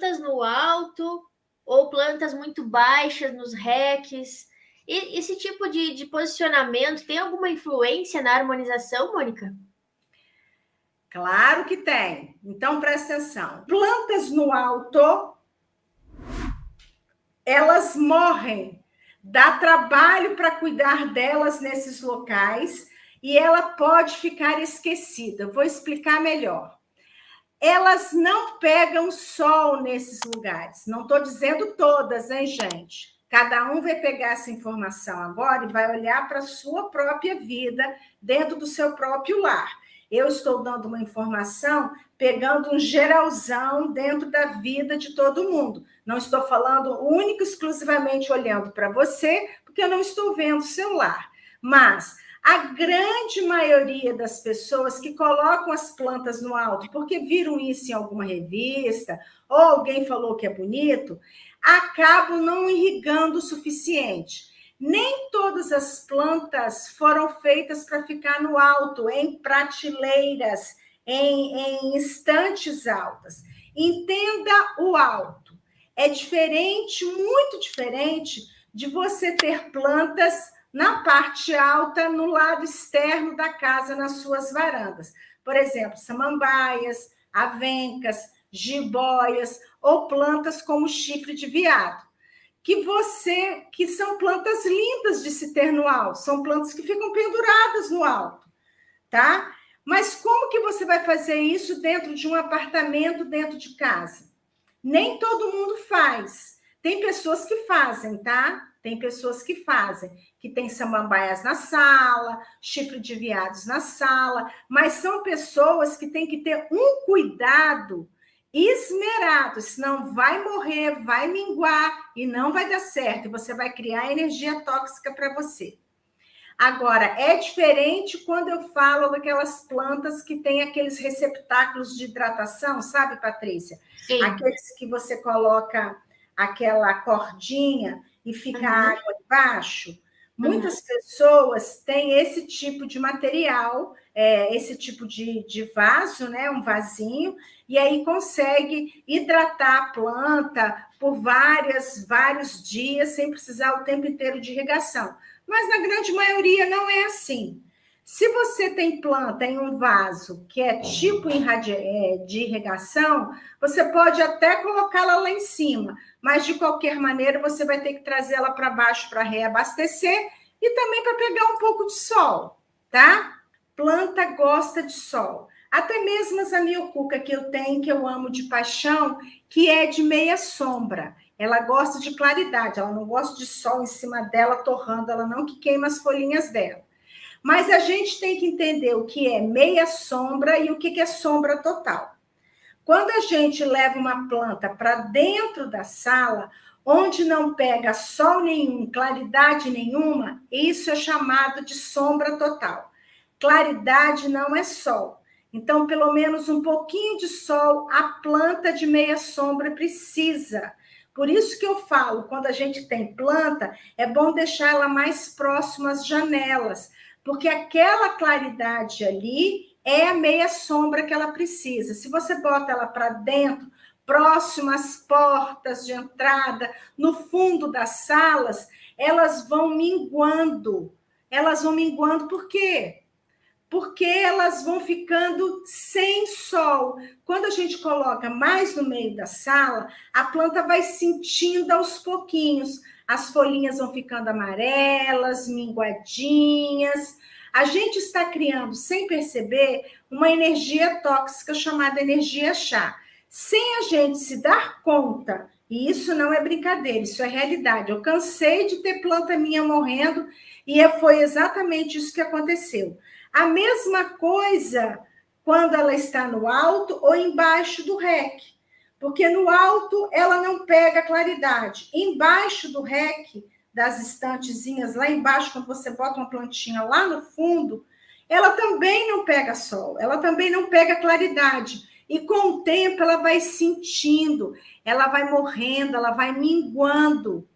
plantas no alto ou plantas muito baixas nos racks. E esse tipo de posicionamento tem alguma influência na harmonização, Mônica? Claro que tem. Então, presta atenção. Plantas no alto, elas morrem. Dá trabalho para cuidar delas nesses locais e ela pode ficar esquecida. Vou explicar melhor. Elas não pegam sol nesses lugares. Não estou dizendo todas, hein, gente? Cada um vai pegar essa informação agora e vai olhar para a sua própria vida dentro do seu próprio lar. Eu estou dando uma informação pegando um geralzão dentro da vida de todo mundo. Não estou falando único, exclusivamente olhando para você, porque eu não estou vendo o seu lar. Mas a grande maioria das pessoas que colocam as plantas no alto porque viram isso em alguma revista, ou alguém falou que é bonito, acabam não irrigando o suficiente. Nem todas as plantas foram feitas para ficar no alto, em prateleiras, em estantes altas. Entenda o alto. É diferente, muito diferente, de você ter plantas na parte alta, no lado externo da casa, nas suas varandas. Por exemplo, samambaias, avencas, jiboias ou plantas como chifre de veado. Que são plantas lindas de se ter no alto, são plantas que ficam penduradas no alto, tá? Mas como que você vai fazer isso dentro de um apartamento, dentro de casa? Nem todo mundo faz. Tem pessoas que fazem, tá? Tem pessoas que fazem, que tem samambaias na sala, chifre de veados na sala, mas são pessoas que têm que ter um cuidado esmerado, senão vai morrer, vai minguar e não vai dar certo, e você vai criar energia tóxica para você. Agora, é diferente quando eu falo daquelas plantas que têm aqueles receptáculos de hidratação, sabe, Patrícia? Sim. Aqueles que você coloca aquela cordinha e fica água embaixo. Muitas pessoas têm esse tipo de material, esse tipo de vaso, né? Um vasinho, e aí consegue hidratar a planta por vários dias, sem precisar o tempo inteiro de irrigação. Mas na grande maioria não é assim. Se você tem planta em um vaso que é tipo de irrigação, você pode até colocá-la lá em cima, mas de qualquer maneira você vai ter que trazer ela para baixo para reabastecer e também para pegar um pouco de sol, tá? Planta gosta de sol. Até mesmo a zamioculca que eu tenho, que eu amo de paixão, que é de meia sombra. Ela gosta de claridade, ela não gosta de sol em cima dela, torrando ela não, que queima as folhinhas dela. Mas a gente tem que entender o que é meia sombra e o que é sombra total. Quando a gente leva uma planta para dentro da sala, onde não pega sol nenhum, claridade nenhuma, isso é chamado de sombra total. Claridade não é sol. Então, pelo menos um pouquinho de sol, a planta de meia sombra precisa. Por isso que eu falo, quando a gente tem planta, é bom deixar ela mais próxima às janelas, porque aquela claridade ali é a meia sombra que ela precisa. Se você bota ela para dentro, próximo às portas de entrada, no fundo das salas, elas vão minguando. Elas vão minguando por quê? Porque elas vão ficando sem sol. Quando a gente coloca mais no meio da sala, a planta vai sentindo aos pouquinhos. As folhinhas vão ficando amarelas, minguadinhas. A gente está criando, sem perceber, uma energia tóxica chamada energia chá. Sem a gente se dar conta, e isso não é brincadeira, isso é realidade. Eu cansei de ter planta minha morrendo e foi exatamente isso que aconteceu. A mesma coisa quando ela está no alto ou embaixo do REC, porque no alto ela não pega claridade. Embaixo do REC, das estantezinhas lá embaixo, quando você bota uma plantinha lá no fundo, ela também não pega sol, ela também não pega claridade. E com o tempo ela vai sentindo, ela vai morrendo, ela vai minguando.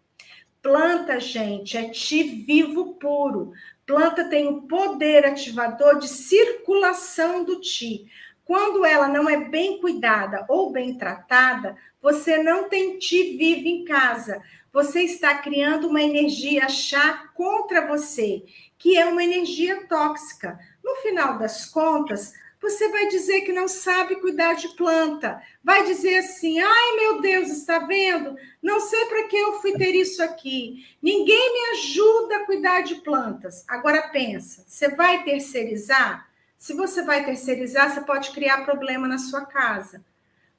Planta, gente, é chi vivo puro. Planta tem o poder ativador de circulação do chi. Quando ela não é bem cuidada ou bem tratada, você não tem ti vive em casa. Você está criando uma energia chá contra você, que é uma energia tóxica. No final das contas, você vai dizer que não sabe cuidar de planta. Vai dizer assim: ai meu Deus, está vendo? Não sei para que eu fui ter isso aqui. Ninguém me ajuda a cuidar de plantas. Agora pensa, você vai terceirizar? Se você vai terceirizar, você pode criar problema na sua casa.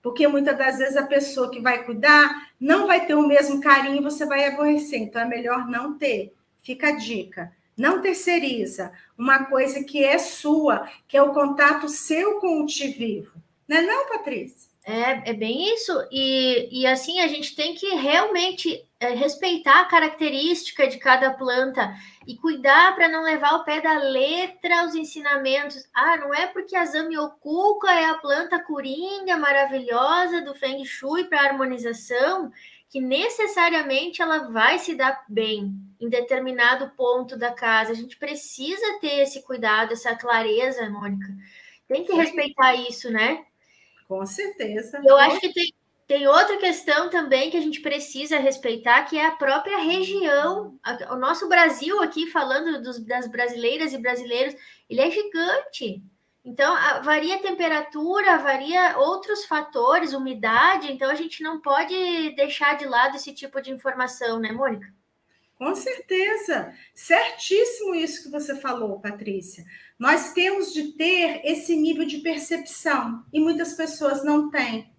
Porque muitas das vezes a pessoa que vai cuidar não vai ter o mesmo carinho e você vai aborrecer. Então é melhor não ter. Fica a dica. Não terceiriza uma coisa que é sua, que é o contato seu com o te vivo. Não é não, Patrícia? É bem isso. E assim, a gente tem que realmente respeitar a característica de cada planta e cuidar para não levar ao pé da letra os ensinamentos. Ah, não é porque a Zamioculca é a planta coringa maravilhosa do Feng Shui para harmonização que necessariamente ela vai se dar bem em determinado ponto da casa. A gente precisa ter esse cuidado, essa clareza, Mônica. Tem que respeitar isso, né? Com certeza. Eu acho que tem outra questão também que a gente precisa respeitar, que é a própria região. O nosso Brasil aqui, falando das brasileiras e brasileiros, ele é gigante. Então, varia a temperatura, varia outros fatores, umidade, então a gente não pode deixar de lado esse tipo de informação, né, Mônica? Com certeza. Certíssimo isso que você falou, Patrícia. Nós temos de ter esse nível de percepção e muitas pessoas não têm.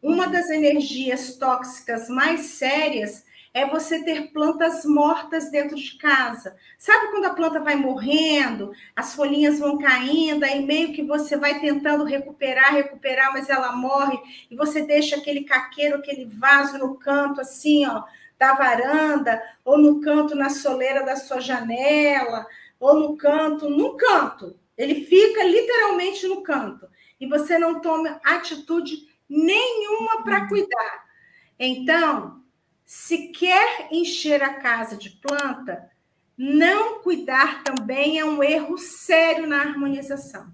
Uma das energias tóxicas mais sérias é você ter plantas mortas dentro de casa. Sabe quando a planta vai morrendo, as folhinhas vão caindo, aí meio que você vai tentando recuperar, mas ela morre, e você deixa aquele caqueiro, aquele vaso no canto, assim, ó, da varanda, ou no canto, na soleira da sua janela, ou no canto, num canto. Ele fica literalmente no canto. E você não toma atitude nenhuma para cuidar. Então, se quer encher a casa de planta, não cuidar também é um erro sério na harmonização.